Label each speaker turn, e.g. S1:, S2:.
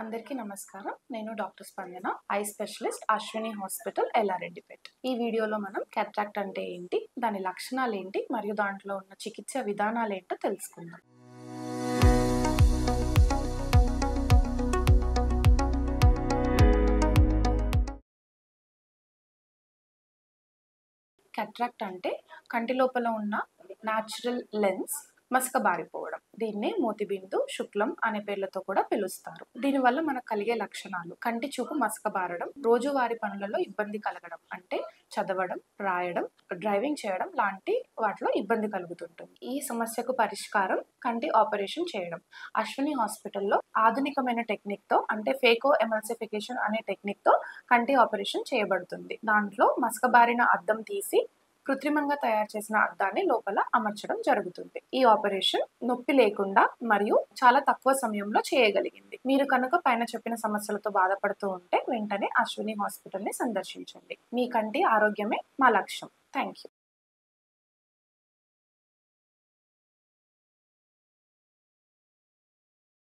S1: అందరికీ నమస్కారం. నేను డాక్టర్ స్పందన, I specialist, Ashwini hospital, Yellareddypet. ఈ వీడియోలో మనం క్యాట్రాక్ట్ అంటే ఏంటి, దాని లక్షణాలేంటి మరియు దాంట్లో ఉన్న చికిత్స విధానాలేంటో తెలుసుకుందాం. క్యాట్రాక్ట్ అంటే కంటి లోపల ఉన్న న్యాచురల్ లెన్స్ మసకబారిపోవడం. దీన్నే మోతిబిందు, శుక్లం అనే పేర్లతో కూడా పిలుస్తారు. దీనివల్ల మనకు కలిగే లక్షణాలు: కంటి చూపు మసకబారడం, రోజువారీ పనులలో ఇబ్బంది కలగడం, అంటే చదవడం, రాయడం, డ్రైవింగ్ చేయడం లాంటి వాటిలో ఇబ్బంది కలుగుతుంటుంది. ఈ సమస్యకు పరిష్కారం కంటి ఆపరేషన్ చేయడం. అశ్విని హాస్పిటల్లో ఆధునికమైన టెక్నిక్తో, అంటే ఫేకో ఎమల్సిఫికేషన్ అనే టెక్నిక్తో కంటి ఆపరేషన్ చేయబడుతుంది. దాంట్లో మసకబారిన అద్దం తీసి కృత్రిమంగా తయారు చేసిన అద్దాన్ని లోపల అమర్చడం జరుగుతుంది. ఈ ఆపరేషన్ నొప్పి లేకుండా మరియు చాలా తక్కువ సమయంలో చేయగలిగింది. మీరు కనుక పైన చెప్పిన సమస్యలతో బాధపడుతూ ఉంటే వెంటనే అశ్విని హాస్పిటల్ని సందర్శించండి. మీ కంటి ఆరోగ్యమే మా లక్ష్యం. Thank you.